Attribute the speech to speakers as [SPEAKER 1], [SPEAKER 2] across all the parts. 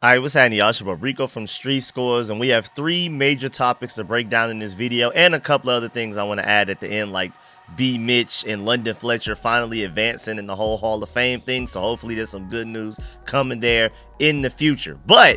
[SPEAKER 1] All right, what's happening, y'all? It's your boy Rico from StreetScores, and we have three major topics to break down in this video and a couple other things I want to add at the end, like B. Mitch and London Fletcher finally advancing in the whole Hall of Fame thing. So hopefully there's some good news coming there in the future. But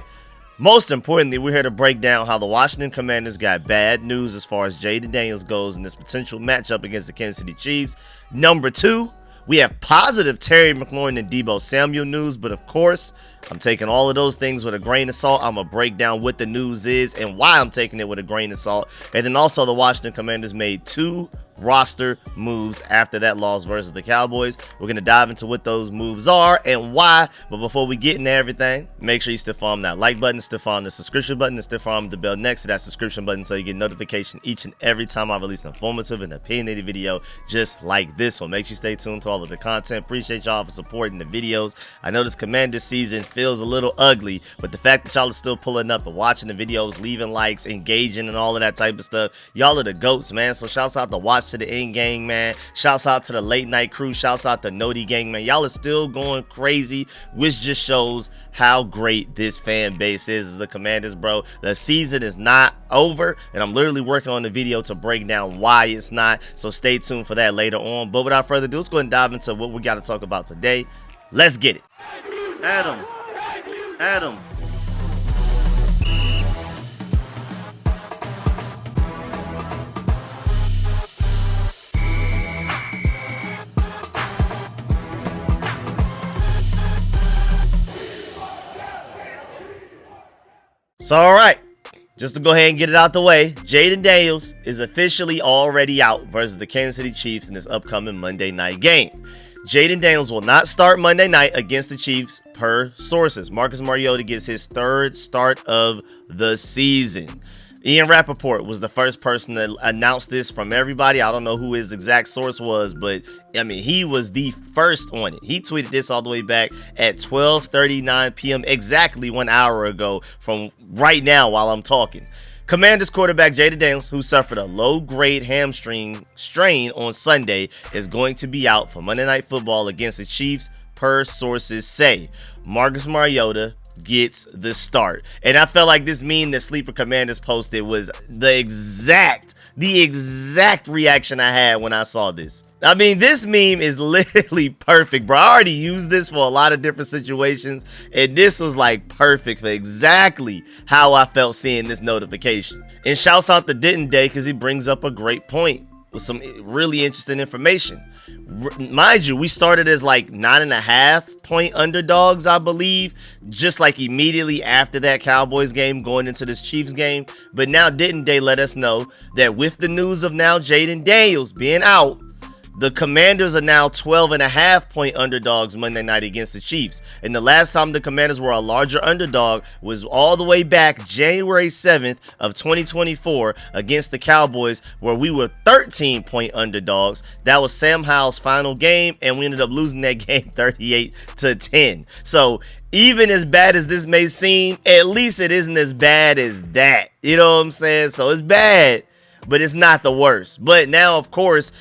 [SPEAKER 1] most importantly, we're here to break down how the Washington Commanders got bad news as far as Jaden Daniels goes in this potential matchup against the Kansas City Chiefs. Number two, we have positive Terry McLaurin and Debo Samuel news, but of course, I'm taking all of those things with a grain of salt. I'm going to break down what the news is and why I'm taking it with a grain of salt. And then also the Washington Commanders made two roster moves after that loss versus the Cowboys. We're going to dive into what those moves are and why. But before we get into everything, make sure you stiff arm that like button, stiff arm the subscription button, and stiff arm the bell next to that subscription button so you get notification each and every time I release an informative and opinionated video just like this one. Make sure you stay tuned to all of the content. Appreciate y'all for supporting the videos. I know this Commander season feels a little ugly, but the fact that y'all are still pulling up and watching the videos, leaving likes, engaging, and all of that type of stuff, y'all are the goats, man. So shouts out to Watch to the End gang, man. Shouts out to the Late Night Crew. Shouts out to Noti gang, man. Y'all are still going crazy, which just shows how great this fan base is the Commanders, bro. The season is not over, and I'm literally working on the video to break down why it's not, so stay tuned for that later on. But without further ado, let's go ahead and dive into what we got to talk about today. Let's get it. Adam. So, all right, just to go ahead and get it out the way, Jaden Daniels is officially already out versus the Kansas City Chiefs in this upcoming Monday night game. Jaden Daniels will not start Monday night against the Chiefs per sources. Marcus Mariota gets his third start of the season. Ian Rappaport was the first person to announce this from everybody. I don't know who his exact source was, but I mean, he was the first on it. He tweeted this all the way back at 12:39 p.m. exactly 1 hour ago from right now while I'm talking. Commanders quarterback Jaden Daniels, who suffered a low-grade hamstring strain on Sunday, is going to be out for Monday Night Football against the Chiefs, per sources say. Marcus Mariota gets the start. And I felt like this meme that Sleeper Commanders posted was the exact reaction I had when I saw this. I mean, this meme is literally perfect, bro. I already used this for a lot of different situations, and this was like perfect for exactly how I felt seeing this notification. And shouts out to Jaden Day because he brings up a great point with some really interesting information. Mind you, we started as like 9.5-point underdogs, I believe, just like immediately after that Cowboys game going into this Chiefs game. But now didn't they let us know that with the news of now Jaden Daniels being out, the Commanders are now 12.5-point underdogs Monday night against the Chiefs. And the last time the Commanders were a larger underdog was all the way back January 7th of 2024 against the Cowboys, where we were 13-point underdogs. That was Sam Howell's final game, and we ended up losing that game 38-10. So even as bad as this may seem, at least it isn't as bad as that. You know what I'm saying? So it's bad, but it's not the worst. But now, of course,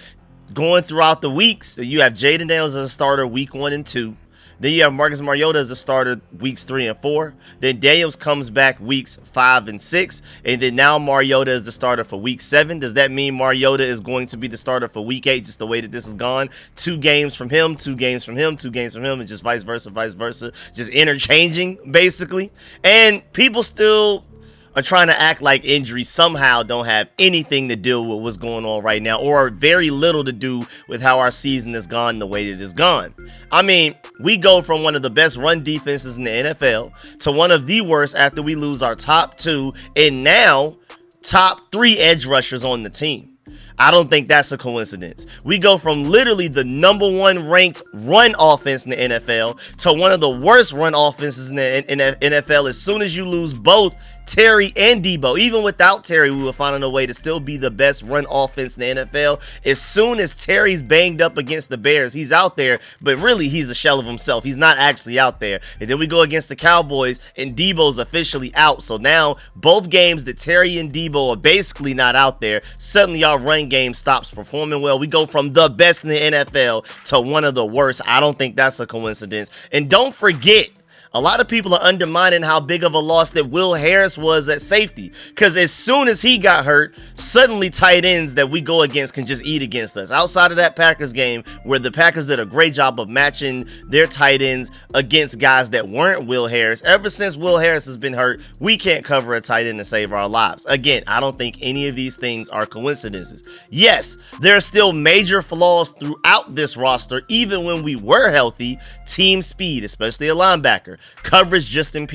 [SPEAKER 1] going throughout the weeks, you have Jaden Daniels as a starter week 1 and 2. Then you have Marcus Mariota as a starter weeks 3 and 4. Then Daniels comes back weeks 5 and 6. And then now Mariota is the starter for week 7. Does that mean Mariota is going to be the starter for week 8, just the way that this has gone? 2 games from him, 2 games from him, 2 games from him, and just vice versa. Just interchanging, basically. And people still are trying to act like injuries somehow don't have anything to do with what's going on right now, or very little to do with how our season has gone the way that it's gone. I mean, we go from one of the best run defenses in the NFL to one of the worst after we lose our top 2 and now top 3 edge rushers on the team. I don't think that's a coincidence. We go from literally the #1 ranked run offense in the NFL to one of the worst run offenses in the NFL as soon as you lose both Terry and Deebo. Even without Terry, we were finding a way to still be the best run offense in the NFL. As soon as Terry's banged up against the Bears, he's out there, but really he's a shell of himself. He's not actually out there. And then we go against the Cowboys, and Deebo's officially out. So now both games that Terry and Deebo are basically not out there, suddenly our run game stops performing well. We go from the best in the NFL to one of the worst. I don't think that's a coincidence. And don't forget, A lot of people are undermining how big of a loss that Will Harris was at safety, because as soon as he got hurt, suddenly tight ends that we go against can just eat against us. Outside of that Packers game, where the Packers did a great job of matching their tight ends against guys that weren't Will Harris, ever since Will Harris has been hurt, we can't cover a tight end to save our lives. Again, I don't think any of these things are coincidences. Yes, there are still major flaws throughout this roster, even when we were healthy. Team speed, especially a linebacker. Coverage just in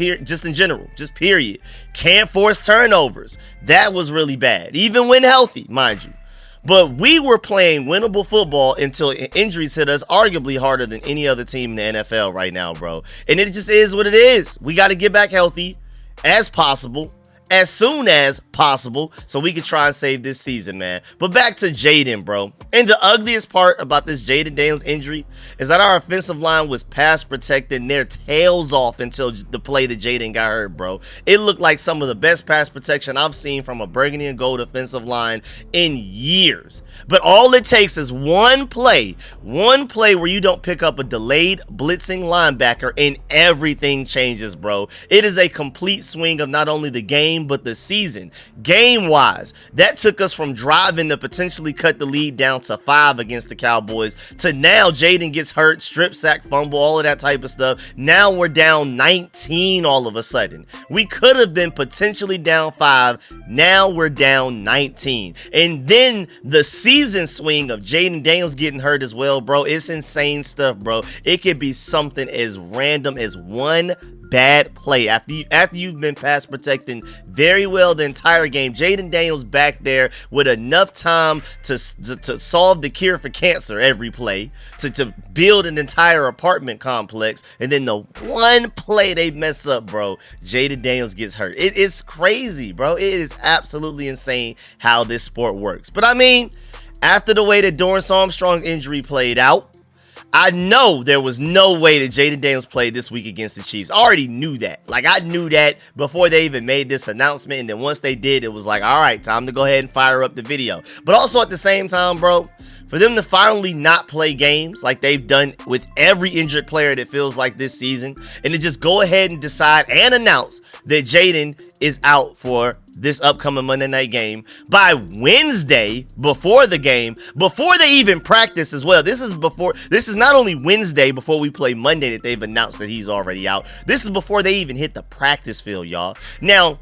[SPEAKER 1] general, just period. Can't force turnovers. That was really bad, even when healthy, mind you. But we were playing winnable football until injuries hit us, arguably harder than any other team in the NFL right now, bro. And it just is what it is. We got to get back healthy as possible, as soon as possible, so we can try and save this season, man. But back to Jayden, bro. And the ugliest part about this Jaden Daniels injury is that our offensive line was pass protecting their tails off until the play that Jayden got hurt, bro. It looked like some of the best pass protection I've seen from a burgundy and gold offensive line in years. But all it takes is one play where you don't pick up a delayed blitzing linebacker and everything changes, bro. It is a complete swing of not only the game, but the season. Game-wise, that took us from driving to potentially cut the lead down to 5 against the Cowboys to now Jayden gets hurt, strip sack, fumble, all of that type of stuff. Now we're down 19 all of a sudden. We could have been potentially down 5. Now we're down 19. And then the season swing of Jaden Daniels getting hurt as well, bro. It's insane stuff, bro. It could be something as random as one bad play after you've been pass protecting very well the entire game. Jaden Daniels back there with enough time to solve the cure for cancer every play, to build an entire apartment complex, and then the one play they mess up, bro, Jaden Daniels gets hurt. It's crazy, bro. It is absolutely insane how this sport works. But I mean, after the way that Dorrance Armstrong's injury played out, I know there was no way that Jaden Daniels played this week against the Chiefs. I already knew that. Like, I knew that before they even made this announcement. And then once they did, it was like, all right, time to go ahead and fire up the video. But also at the same time, bro, for them to finally not play games like they've done with every injured player that feels like this season, and to just go ahead and decide and announce that Jayden is out for this upcoming Monday night game by Wednesday, before the game, before they even practice as well. This is not only Wednesday before we play Monday that they've announced that he's already out. This is before they even hit the practice field, y'all. Now,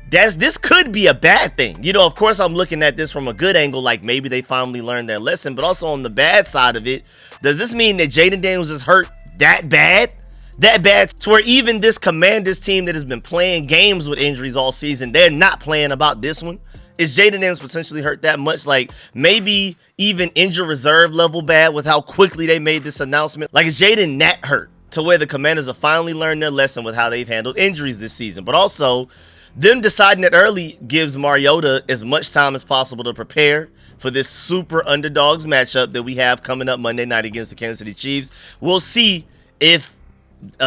[SPEAKER 1] this could be a bad thing. You know, of course, I'm looking at this from a good angle, like maybe they finally learned their lesson, but also on the bad side of it, does this mean that Jaden Daniels is hurt that bad? That bad to where even this Commanders team that has been playing games with injuries all season, they're not playing about this one? Is Jaden Daniels potentially hurt that much? Like, maybe even injured reserve level bad with how quickly they made this announcement? Like, is Jaden that hurt to where the Commanders have finally learned their lesson with how they've handled injuries this season? But also, them deciding it early gives Mariota as much time as possible to prepare for this super underdogs matchup that we have coming up Monday night against the Kansas City Chiefs. We'll see if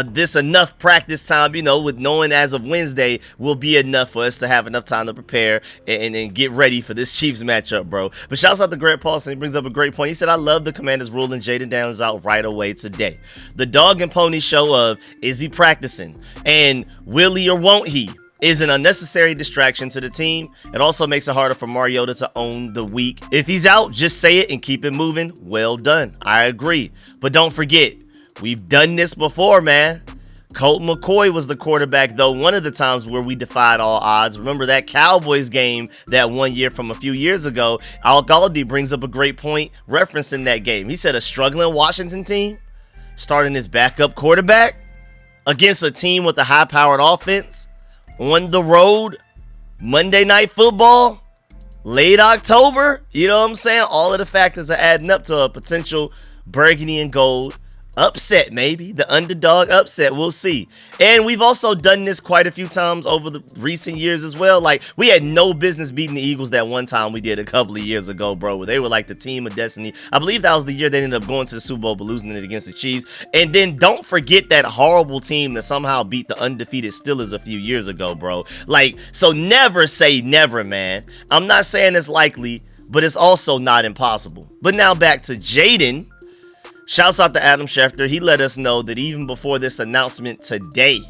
[SPEAKER 1] this enough practice time, you know, with knowing as of Wednesday, will be enough for us to have enough time to prepare and get ready for this Chiefs matchup, bro. But shouts out to Greg Paulson. He brings up a great point. He said, I love the Commanders ruling Jaden Daniels out right away today. The dog and pony show of, is he practicing? And will he or won't he? Is an unnecessary distraction to the team. It also makes it harder for Mariota to own the week. If he's out, just say it and keep it moving. Well done. I agree. But don't forget, we've done this before, man. Colt McCoy was the quarterback, though, one of the times where we defied all odds. Remember that Cowboys game that one year from a few years ago? Al Galdi brings up a great point referencing that game. He said a struggling Washington team starting his backup quarterback against a team with a high-powered offense on the road, Monday Night Football, late October. You know what I'm saying? All of the factors are adding up to a potential burgundy and gold upset, maybe the underdog upset. We'll see. And we've also done this quite a few times over the recent years as well. Like, we had no business beating the Eagles that one time we did a couple of years ago, bro, where they were like the team of destiny. I believe that was the year they ended up going to the Super Bowl but losing it against the Chiefs. And then don't forget that horrible team that somehow beat the undefeated Steelers a few years ago, bro. Like, so never say never, man. I'm not saying it's likely, but it's also not impossible. But now back to Jayden. Shouts out to Adam Schefter. He let us know that even before this announcement today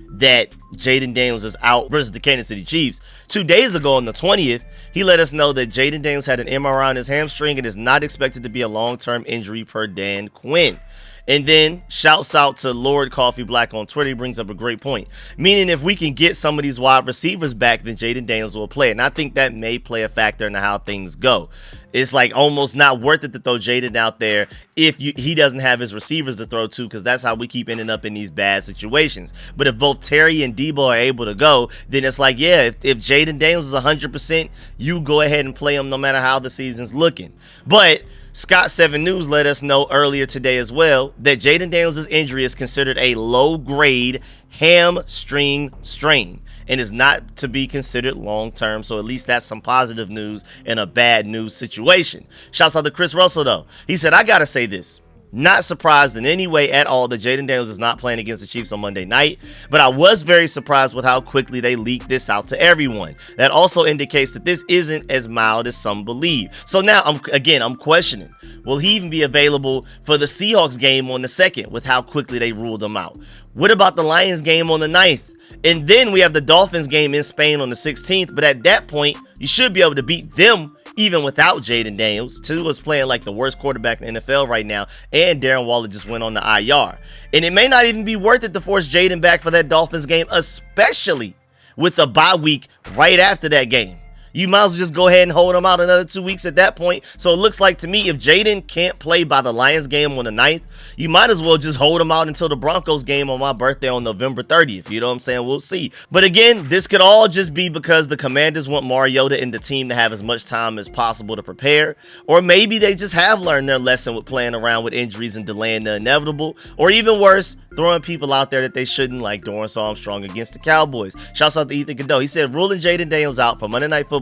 [SPEAKER 1] that Jaden Daniels is out versus the Kansas City Chiefs, 2 days ago on the 20th, he let us know that Jaden Daniels had an MRI on his hamstring and is not expected to be a long-term injury per Dan Quinn. And then shouts out to Lord Coffee Black on Twitter. He brings up a great point. Meaning if we can get some of these wide receivers back, then Jaden Daniels will play. And I think that may play a factor in how things go. It's like almost not worth it to throw Jaden out there if he doesn't have his receivers to throw to, because that's how we keep ending up in these bad situations. But if both Terry and Deebo are able to go, then it's like, yeah, if Jaden Daniels is 100%, you go ahead and play him no matter how the season's looking. But Scott 7 News let us know earlier today as well that Jaden Daniels' injury is considered a low-grade hamstring strain and is not to be considered long-term. So at least that's some positive news in a bad news situation. Shouts out to Chris Russell, though. He said, I got to say this. Not surprised in any way at all that Jaden Daniels is not playing against the Chiefs on Monday night, but I was very surprised with how quickly they leaked this out to everyone. That also indicates that this isn't as mild as some believe. So now, I'm questioning, will he even be available for the Seahawks game on the 2nd with how quickly they ruled him out? What about the Lions game on the 9th? And then we have the Dolphins game in Spain on the 16th, but at that point, you should be able to beat them even without Jaden Daniels. Tua is playing like the worst quarterback in the NFL right now, and Darren Waller just went on the IR. And it may not even be worth it to force Jaden back for that Dolphins game, especially with the bye week right after that game. You might as well just go ahead and hold him out another 2 weeks at that point. So it looks like to me, if Jaden can't play by the Lions game on the 9th, you might as well just hold him out until the Broncos game on my birthday on November 30th. You know what I'm saying? We'll see. But again, this could all just be because the Commanders want Mariota and the team to have as much time as possible to prepare. Or maybe they just have learned their lesson with playing around with injuries and delaying the inevitable. Or even worse, throwing people out there that they shouldn't, like Dorrance Armstrong against the Cowboys. Shouts out to Ethan Cadeau. He said ruling Jaden Daniels out for Monday Night Football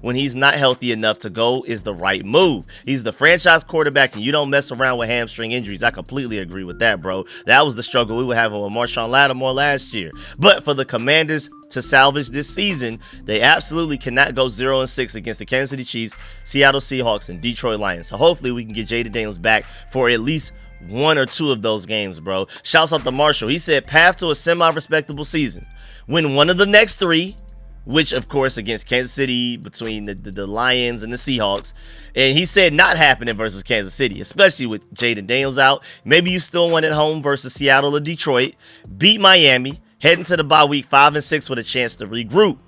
[SPEAKER 1] when he's not healthy enough to go is the right move. He's the franchise quarterback and you don't mess around with hamstring injuries. I completely agree with that, bro. That was the struggle we were having with Marshawn Lattimore last year. But for the Commanders to salvage this season, they absolutely cannot go 0-6 against the Kansas City Chiefs, Seattle Seahawks, and Detroit Lions. So hopefully we can get Jaden Daniels back for at least 1 or 2 of those games, bro. Shouts out to Marshall. He said path to a semi-respectable season. Win one of the next 3, which, of course, against Kansas City, between the Lions and the Seahawks. And he said not happening versus Kansas City, especially with Jaden Daniels out. Maybe you still win at home versus Seattle or Detroit. Beat Miami. Head into the bye week 5-6 with a chance to regroup.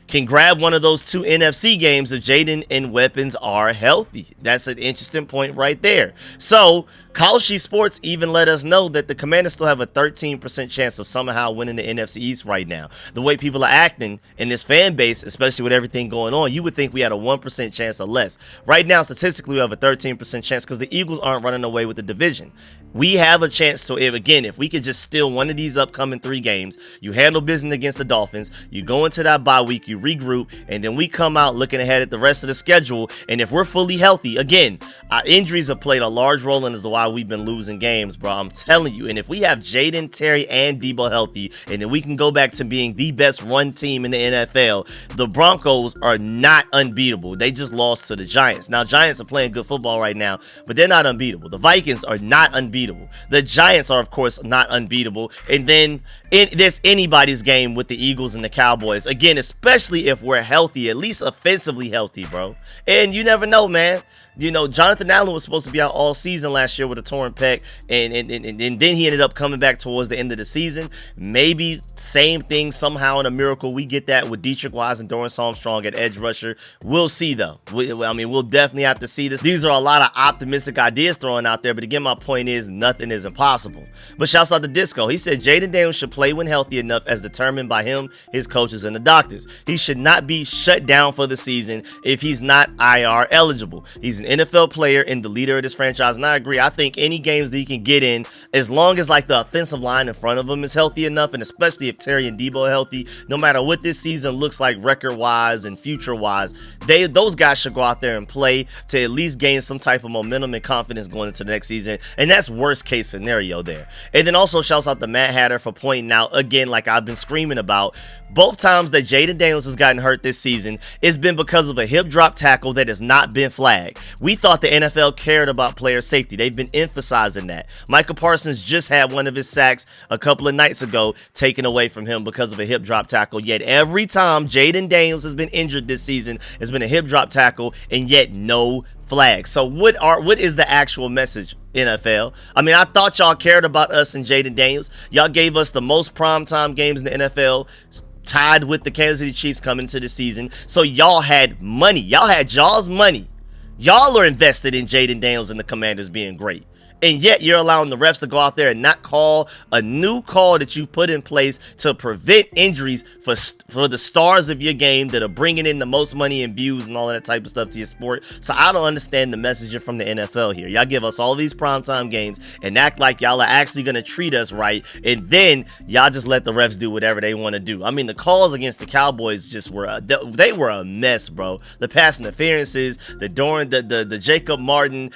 [SPEAKER 1] Can grab one of those 2 NFC games if Jaden and weapons are healthy. That's an interesting point right there. So, Kalshi Sports even let us know that the Commanders still have a 13% chance of somehow winning the NFC East right now. The way people are acting in this fan base, especially with everything going on, you would think we had a 1% chance or less. Right now, statistically, we have a 13% chance because the Eagles aren't running away with the division. We have a chance. So if we could just steal one of these upcoming 3 games, you handle business against the Dolphins, you go into that bye week, you regroup, and then we come out looking ahead at the rest of the schedule. And if we're fully healthy, again, our injuries have played a large role in as to why we've been losing games, bro. I'm telling you. And if we have Jaden, Terry, and Deebo healthy, and then we can go back to being the best run team in the NFL, the Broncos are not unbeatable. They just lost to the Giants. Now, Giants are playing good football right now, but they're not unbeatable. The Vikings are not unbeatable. The Giants are, of course, not unbeatable. And then there's anybody's game with the Eagles and the Cowboys. Again, especially if we're healthy, at least offensively healthy, bro. And you never know, man. You know, Jonathan Allen was supposed to be out all season last year with a torn pec, and then he ended up coming back towards the end of the season. Maybe same thing somehow in a miracle. We get that with Dietrich Wise and Dorrance Armstrong at edge rusher. We'll see, though. We'll definitely have to see this. These are a lot of optimistic ideas thrown out there, but again, my point is nothing is impossible. But shouts out to Disco. He said Jaden Daniels should play when healthy enough as determined by him, his coaches, and the doctors. He should not be shut down for the season if he's not IR eligible. He's an NFL player and the leader of this franchise, and I agree. I think any games that he can get in, as long as like the offensive line in front of him is healthy enough, and especially if Terry and Deebo are healthy, no matter what this season looks like record-wise and future-wise, those guys should go out there and play to at least gain some type of momentum and confidence going into the next season, and that's worst-case scenario there. And then also shouts out to Matt Hatter for pointing out, again, like I've been screaming about, both times that Jaden Daniels has gotten hurt this season, it's been because of a hip drop tackle that has not been flagged. We thought the NFL cared about player safety. They've been emphasizing that. Michael Parsons just had one of his sacks a couple of nights ago taken away from him because of a hip drop tackle. Yet every time Jaden Daniels has been injured this season, it's been a hip drop tackle, and yet no flag. So what is the actual message, NFL? I mean, I thought y'all cared about us and Jaden Daniels. Y'all gave us the most primetime games in the NFL, tied with the Kansas City Chiefs coming into the season. So y'all had money. Y'all had y'all's money. Y'all are invested in Jaden Daniels and the Commanders being great. And yet you're allowing the refs to go out there and not call a new call that you put in place to prevent injuries for the stars of your game that are bringing in the most money and views and all of that type of stuff to your sport. So I don't understand the messaging from the NFL here. Y'all give us all these primetime games and act like y'all are actually going to treat us right, and then y'all just let the refs do whatever they want to do. I mean, the calls against the Cowboys just were they were a mess, bro. The pass interferences, the Jacob Martin,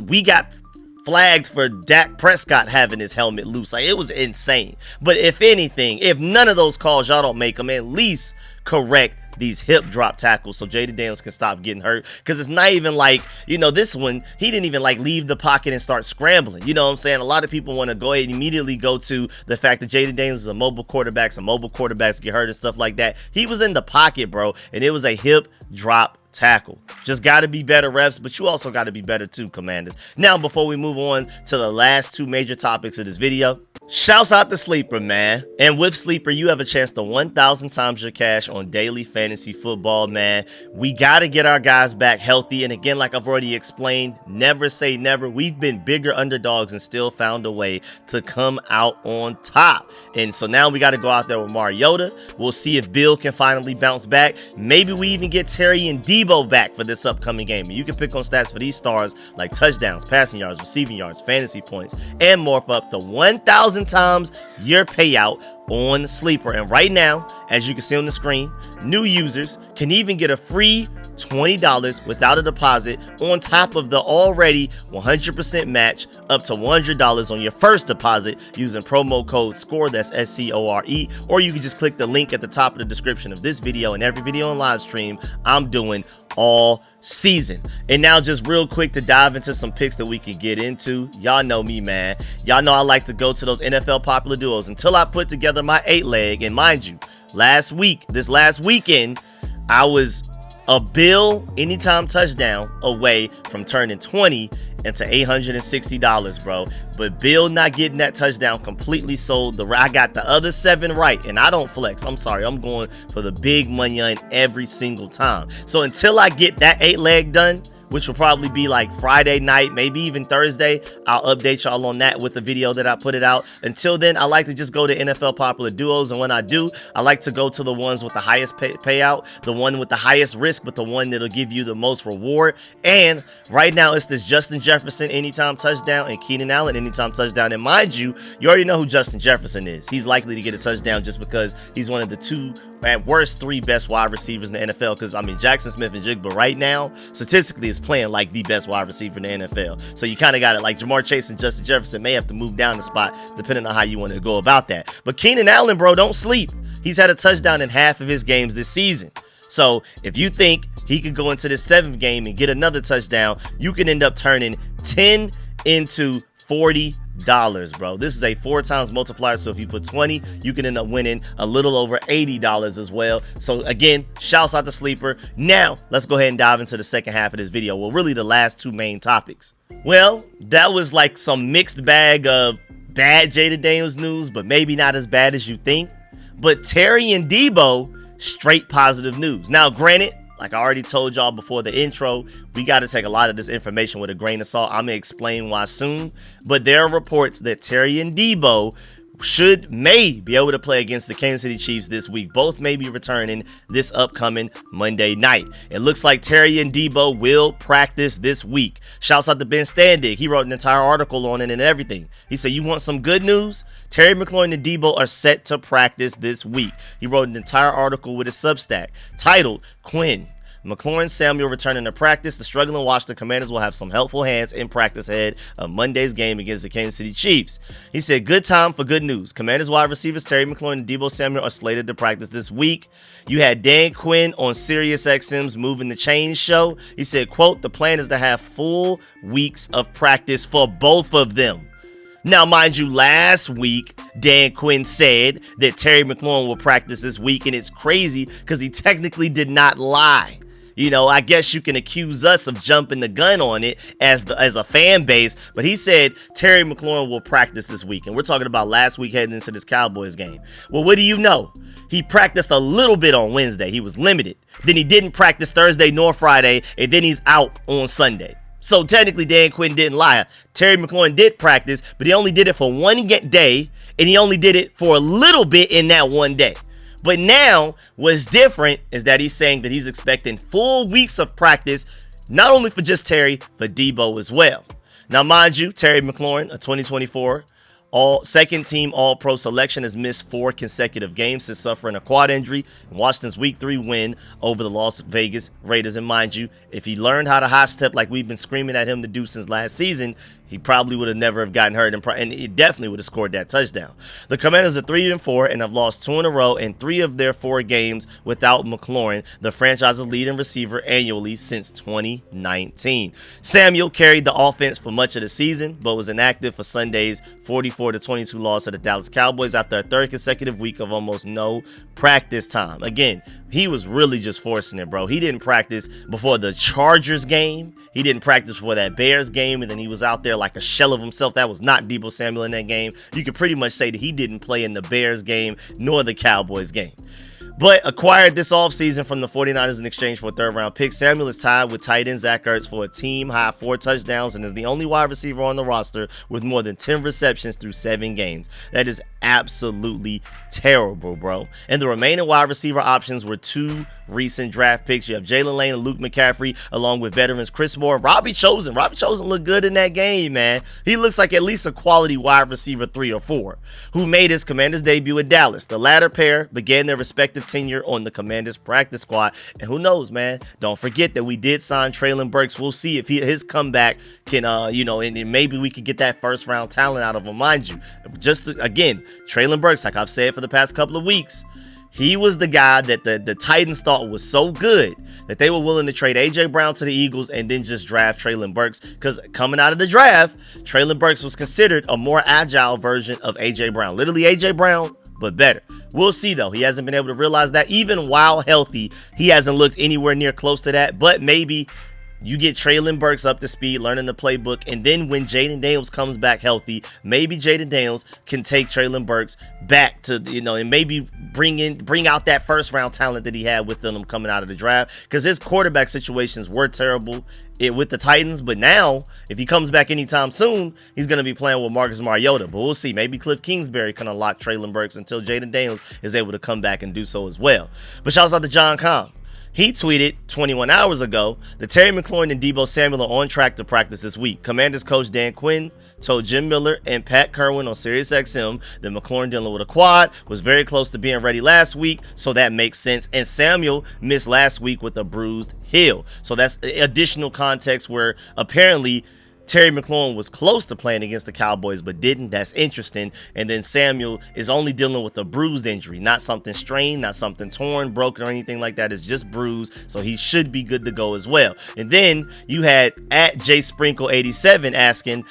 [SPEAKER 1] we got flagged for Dak Prescott having his helmet loose. Like, it was insane. But if anything, if none of those calls y'all don't make them, at least correct these hip drop tackles so Jaden Daniels can stop getting hurt. Because it's not even like, this one, he didn't even like leave the pocket and start scrambling. You know what I'm saying? A lot of people want to go ahead and immediately go to the fact that Jaden Daniels is a mobile quarterback. Some mobile quarterbacks get hurt and stuff like that. He was in the pocket, bro, and it was a hip drop tackle. Just got to be better refs, but you also got to be better too, Commanders. Now, before we move on to the last two major topics of this video, shouts out to Sleeper, man. And with Sleeper, you have a chance to 1,000 times your cash on daily fantasy football, man. We got to get our guys back healthy. And again, like I've already explained, never say never. We've been bigger underdogs and still found a way to come out on top. And so now we got to go out there with Mariota. We'll see if Bill can finally bounce back. Maybe we even get Terry and Deebo back for this upcoming game. And you can pick on stats for these stars like touchdowns, passing yards, receiving yards, fantasy points, and more for up to 1,000 times your payout on Sleeper. And right now, as you can see on the screen, new users can even get a free $20 without a deposit on top of the already 100% match up to $100 on your first deposit using promo code SCORE, that's SCORE, or you can just click the link at the top of the description of this video and every video and live stream I'm doing all season. And now just real quick to dive into some picks that we can get into. Y'all know me, man. Y'all know I like to go to those NFL popular duos until I put together my 8-leg. And mind you, this last weekend, I was a Bill anytime touchdown away from turning 20 into $860, bro. But Bill not getting that touchdown completely sold. I got the other 7 right, and I don't flex. I'm sorry. I'm going for the big money on every single time. So until I get that 8-leg done, which will probably be like Friday night, maybe even Thursday, I'll update y'all on that with the video that I put it out. Until then, I like to just go to NFL popular duos, and when I do, I like to go to the ones with the highest payout, the one with the highest risk, but the one that'll give you the most reward. And right now, it's this Justin Jefferson anytime touchdown and Keenan Allen anytime touchdown. And mind you, you already know who Justin Jefferson is. He's likely to get a touchdown just because he's one of the 2, at worst, 3 best wide receivers in the NFL. Because, I mean, Jackson Smith-Njigba right now, statistically, is playing like the best wide receiver in the NFL. So you kind of got it. Like Jamar Chase and Justin Jefferson may have to move down the spot depending on how you want to go about that. But Keenan Allen, bro, don't sleep. He's had a touchdown in half of his games this season. So if you think he could go into this 7th game and get another touchdown, you can end up turning 10 into $40, bro. This is a 4 times multiplier. So if you put 20, you can end up winning a little over $80 as well. So again, shouts out to Sleeper. Now let's go ahead and dive into the second half of this video. Well, really the last 2 main topics. Well, that was like some mixed bag of bad Jaden Daniels news, but maybe not as bad as you think. But Terry and Deebo, straight positive news. Now, granted, like I already told y'all before the intro, we got to take a lot of this information with a grain of salt. I'm going to explain why soon. But there are reports that Terry and Deebo may be able to play against the Kansas City Chiefs this week. Both may be returning this upcoming Monday night. It looks like Terry and Deebo will practice this week. Shouts out to Ben Standig. He wrote an entire article on it and everything. He said, you want some good news? Terry McLaurin and Debo are set to practice this week. He wrote an entire article with a Substack titled, Quinn, McLaurin, Samuel returning to practice. The struggling Washington Commanders will have some helpful hands in practice ahead of Monday's game against the Kansas City Chiefs. He said, good time for good news. Commanders wide receivers Terry McLaurin and Deebo Samuel are slated to practice this week. You had Dan Quinn on SiriusXM's Moving the Chains show. He said, quote, the plan is to have full weeks of practice for both of them. Now, mind you, last week, Dan Quinn said that Terry McLaurin will practice this week, and it's crazy because he technically did not lie. You know, I guess you can accuse us of jumping the gun on it as a fan base, but he said Terry McLaurin will practice this week, and we're talking about last week heading into this Cowboys game. Well, what do you know? He practiced a little bit on Wednesday. He was limited. Then he didn't practice Thursday nor Friday, and then he's out on Sunday. So technically, Dan Quinn didn't lie. Terry McLaurin did practice, but he only did it for one day, and he only did it for a little bit in that one day. But now, what's different is that he's saying that he's expecting full weeks of practice, not only for just Terry, for Deebo as well. Now, mind you, Terry McLaurin, a 2024 second team All-Pro selection, has missed 4 consecutive games since suffering a quad injury in Washington's Week 3 win over the Las Vegas Raiders. And mind you, if he learned how to high step like we've been screaming at him to do since last season, he probably would have never have gotten hurt, and he definitely would have scored that touchdown. The Commanders are 3-4 and have lost 2 in a row in 3 of their 4 games without McLaurin, the franchise's leading receiver annually since 2019. Samuel carried the offense for much of the season, but was inactive for Sunday's 44-22 loss to the Dallas Cowboys after a 3rd consecutive week of almost no practice time. Again, he was really just forcing it, bro. He didn't practice before the Chargers game. He didn't practice before that Bears game, and then he was out there like a shell of himself. That was not Deebo Samuel in that game. You could pretty much say that he didn't play in the Bears game nor the Cowboys game. But acquired this offseason from the 49ers in exchange for a 3rd-round pick, Samuel is tied with tight end Zach Ertz for a team-high 4 touchdowns and is the only wide receiver on the roster with more than 10 receptions through 7 games. That is absolutely terrible, bro. And the remaining wide receiver options were 2 recent draft picks. You have Jalen Lane and Luke McCaffrey, along with veterans Chris Moore, Robbie Chosen. Robbie Chosen looked good in that game, man. He looks like at least a quality wide receiver 3 or 4, who made his Commanders debut at Dallas. The latter pair began their respective tenure on the Commanders practice squad. And who knows, man? Don't forget that we did sign Treylon Burks. We'll see if his comeback can, and maybe we could get that 1st-round talent out of him. Mind you, again, Treylon Burks, like I've said for the past couple of weeks, he was the guy that the Titans thought was so good that they were willing to trade A.J. Brown to the Eagles and then just draft Treylon Burks, because coming out of the draft, Treylon Burks was considered a more agile version of A.J. Brown. Literally A.J. Brown, but better. We'll see, though. He hasn't been able to realize that. Even while healthy, he hasn't looked anywhere near close to that, but maybe you get Treylon Burks up to speed, learning the playbook, and then when Jaden Daniels comes back healthy, maybe Jaden Daniels can take Treylon Burks back to, and maybe bring out that 1st-round talent that he had within him coming out of the draft, because his quarterback situations were terrible with the Titans. But now, if he comes back anytime soon, he's going to be playing with Marcus Mariota. But we'll see. Maybe Cliff Kingsbury can unlock Treylon Burks until Jaden Daniels is able to come back and do so as well. But shouts out to John Com. He tweeted 21 hours ago that Terry McLaurin and Deebo Samuel are on track to practice this week. Commanders coach Dan Quinn told Jim Miller and Pat Kerwin on SiriusXM that McLaurin dealing with a quad, was very close to being ready last week, so that makes sense. And Samuel missed last week with a bruised heel. So that's additional context where apparently Terry McLaurin was close to playing against the Cowboys, but didn't. That's interesting. And then Samuel is only dealing with a bruised injury, not something strained, not something torn, broken, or anything like that. It's just bruised, so he should be good to go as well. And then you had at JSprinkle87 asking,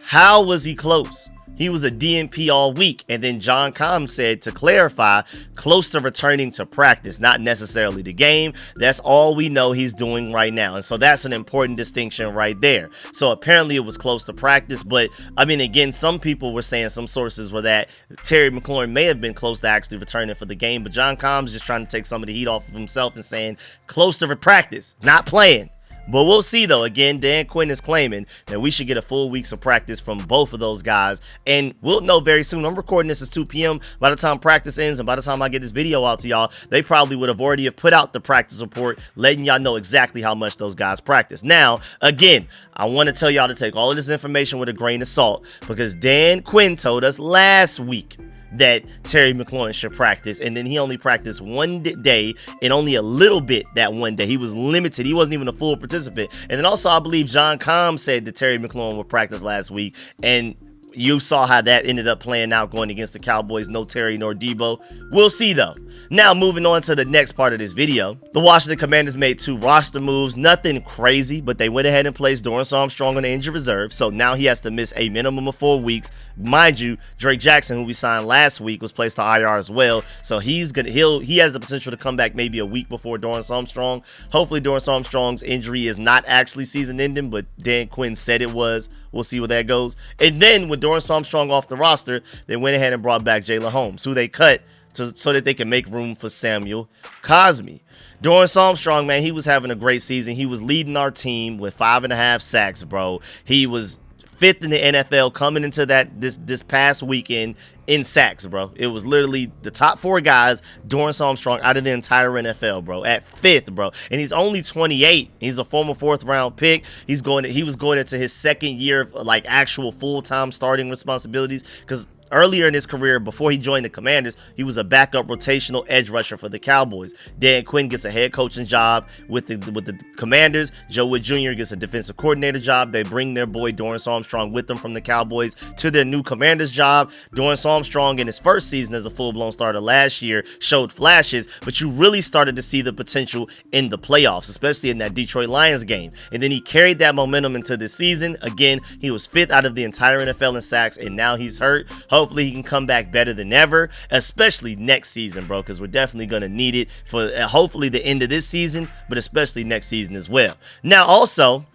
[SPEAKER 1] how was he close? He was a DNP all week. And then John Com said, to clarify, close to returning to practice, not necessarily the game. That's all we know he's doing right now. And so that's an important distinction right there. So apparently it was close to practice. But I mean, again, some people were saying, some sources were that Terry McLaurin may have been close to actually returning for the game. But John Com's just trying to take some of the heat off of himself and saying close to practice, not playing. But we'll see, though. Again, Dan Quinn is claiming that we should get a full weeks of practice from both of those guys. And we'll know very soon. I'm recording this at 2 p.m. By the time practice ends and by the time I get this video out to y'all, they probably would have already have put out the practice report, letting y'all know exactly how much those guys practice. Now, again, I want to tell y'all to take all of this information with a grain of salt, because Dan Quinn told us last week that Terry McLaurin should practice, and then he only practiced one day and only a little bit that one day. He was limited. He wasn't even a full participant. And then also, I believe John Combs said that Terry McLaurin would practice last week, and you saw how that ended up playing out going against the Cowboys. No Terry nor Deebo. We'll see, though. Now, moving on to the next part of this video. The Washington Commanders made 2 roster moves. Nothing crazy, but they went ahead and placed Dorrance Armstrong on the injured reserve. So now he has to miss a minimum of 4 weeks. Mind you, Drake Jackson, who we signed last week, was placed on IR as well. So he has the potential to come back maybe a week before Dorrance Armstrong. Hopefully Dorrance Armstrong's injury is not actually season ending, but Dan Quinn said it was. We'll see where that goes. And then with Dorrance Armstrong off the roster, they went ahead and brought back Jalen Holmes, who they cut so that they can make room for Samuel Cosmi. Dorrance Armstrong, man, he was having a great season. He was leading our team with 5.5 sacks, bro. He was 5th in the NFL coming into this past weekend in sacks, bro. It was literally the top 4 guys, Dorrance Armstrong, out of the entire NFL, bro, at 5th, bro. And he's only 28. He's a former 4th-round pick. He was going into his 2nd year of like actual full-time starting responsibilities, because earlier in his career, before he joined the Commanders, he was a backup rotational edge rusher for the Cowboys. Dan Quinn gets a head coaching job with the Commanders. Joe Wood Jr. gets a defensive coordinator job. They bring their boy Dorrance Armstrong with them from the Cowboys to their new Commanders job. Dorrance Armstrong, in his first season as a full-blown starter last year, showed flashes, but you really started to see the potential in the playoffs, especially in that Detroit Lions game. And then he carried that momentum into this season. Again, he was 5th out of the entire NFL in sacks, and now he's hurt. Hopefully he can come back better than ever, especially next season, bro, because we're definitely going to need it for hopefully the end of this season, but especially next season as well. Now, also,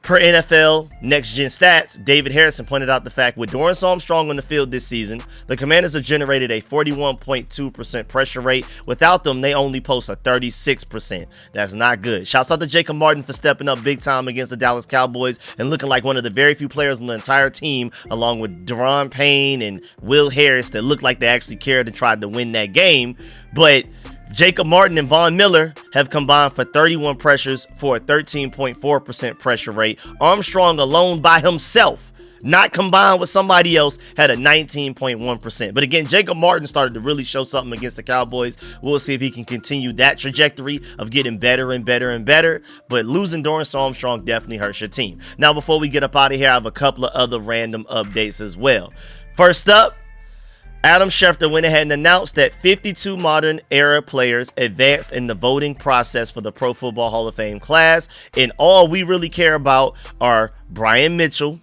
[SPEAKER 1] per NFL Next Gen Stats, David Harrison pointed out the fact with Dorrance Armstrong on the field this season, the Commanders have generated a 41.2% pressure rate. Without them, they only post a 36%. That's not good. Shouts out to Jacob Martin for stepping up big time against the Dallas Cowboys and looking like one of the very few players on the entire team, along with Deron Payne and Will Harris, that looked like they actually cared and tried to win that game. But Jacob Martin and Von Miller have combined for 31 pressures for a 13.4% pressure rate. Armstrong alone by himself, not combined with somebody else, had a 19.1%. But again, Jacob Martin started to really show something against the Cowboys. We'll see if he can continue that trajectory of getting better and better and better. But losing Dorrance Armstrong definitely hurts your team. Now, before we get up out of here, I have a couple of other random updates as well. First up, Adam Schefter went ahead and announced that 52 modern era players advanced in the voting process for the Pro Football Hall of Fame class, and all we really care about are Brian Mitchell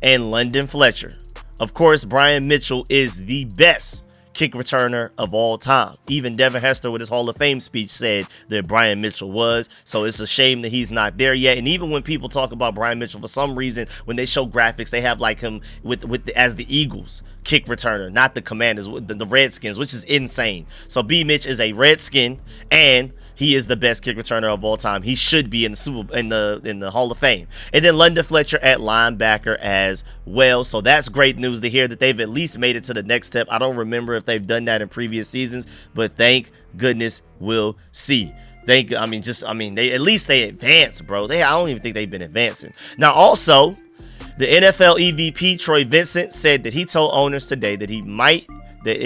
[SPEAKER 1] and London Fletcher. Of course, Brian Mitchell is the best kick returner of all time. Even Devin Hester with his Hall of Fame speech said that Brian Mitchell was. So it's a shame that he's not there yet. And even when people talk about Brian Mitchell, for some reason, when they show graphics, they have like him as the Eagles kick returner, not the Commanders, the Redskins, which is insane. So B. Mitch is a Redskin, and he is the best kick returner of all time. He should be in the Hall of Fame. And then London Fletcher at linebacker as well. So that's great news to hear that they've at least made it to the next step. I don't remember if they've done that in previous seasons, but thank goodness we'll see. They at least they advance, bro. I don't even think they've been advancing. Now also, the NFL EVP Troy Vincent said that he told owners today that it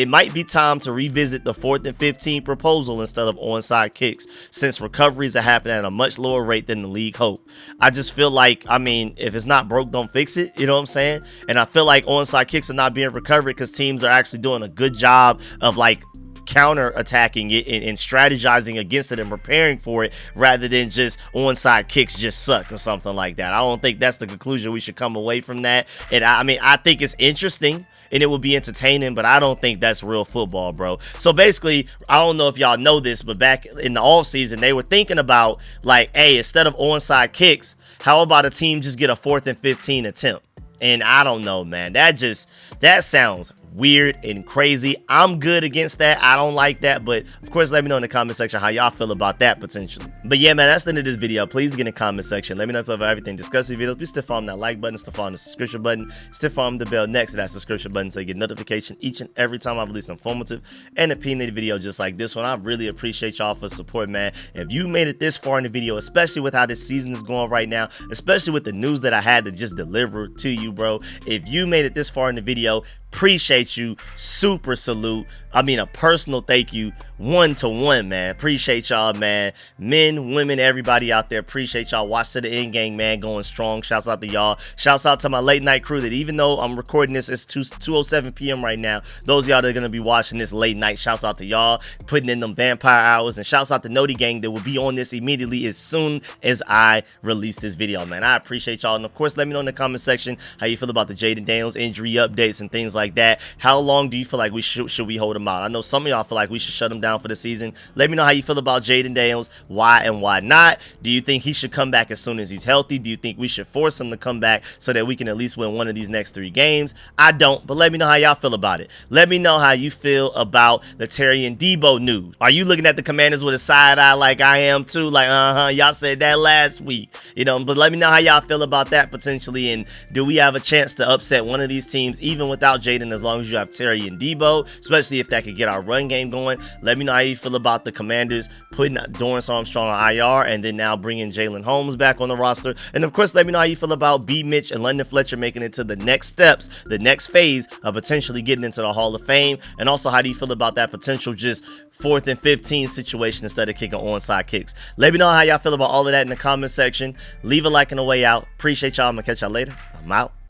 [SPEAKER 1] might be time to revisit the 4th and 15 proposal instead of onside kicks, since recoveries are happening at a much lower rate than the league hoped. I just feel like, if it's not broke, don't fix it. You know what I'm saying? And I feel like onside kicks are not being recovered because teams are actually doing a good job of like counter attacking it and strategizing against it and preparing for it, rather than just onside kicks just suck or something like that. I don't think that's the conclusion we should come away from that. And I think it's interesting and it will be entertaining, but I don't think that's real football, bro. So basically, I don't know if y'all know this, but back in the offseason, they were thinking about like, hey, instead of onside kicks, how about a team just get a 4th and 15 attempt? And I don't know, man. That sounds weird and crazy. I'm good against that. I don't like that. But of course, let me know in the comment section how y'all feel about that potentially. But yeah, man, that's the end of this video. Please get in the comment section. Let me know if you have everything discussed in the video. Please still follow that like button, still follow the subscription button, still follow the bell next to that subscription button so you get notification each and every time I release an informative and opinionated video just like this one. I really appreciate y'all for support, man. If you made it this far in the video, especially with how this season is going right now, especially with the news that I had to just deliver to you, bro. If you made it this far in the video, Appreciate you. Super salute. I mean, a personal thank you, 1-to-1, man. Appreciate y'all, man. Men, women, everybody out there. Appreciate y'all. Watch to the end game, man. Going strong. Shouts out to y'all. Shouts out to my late night crew that even though I'm recording this, it's 2:07 p.m. right now. Those of y'all that are going to be watching this late night, shouts out to y'all. Putting in them vampire hours. And shouts out to Noti Gang that will be on this immediately as soon as I release this video, man. I appreciate y'all. And of course, let me know in the comment section how you feel about the Jaden Daniels injury updates and things like that. How long do you feel like we should we hold him out? I know some of y'all feel like we should shut him down for the season. Let me know how you feel about Jaden Daniels. Why and why not? Do you think he should come back as soon as he's healthy? Do you think we should force him to come back so that we can at least win one of these next 3 games? I don't, but let me know how y'all feel about it. Let me know how you feel about the Terry and Deebo news. Are you looking at the Commanders with a side eye like I am too? Like, y'all said that last week, you know, but let me know how y'all feel about that potentially. And do we have a chance to upset one of these teams even without Jayden, as long as you have Terry and Deebo, especially if that could get our run game going? Let me know how you feel about the Commanders putting Dorrance Armstrong on IR and then now bringing Jalen Holmes back on the roster. And of course, let me know how you feel about B. Mitch and London Fletcher making it to the next steps, the next phase of potentially getting into the Hall of Fame. And also, how do you feel about that potential just 4th and 15 situation instead of kicking onside kicks? Let me know how y'all feel about all of that in the comment section. Leave a like on the way out. Appreciate y'all. I'm gonna catch y'all later. I'm out.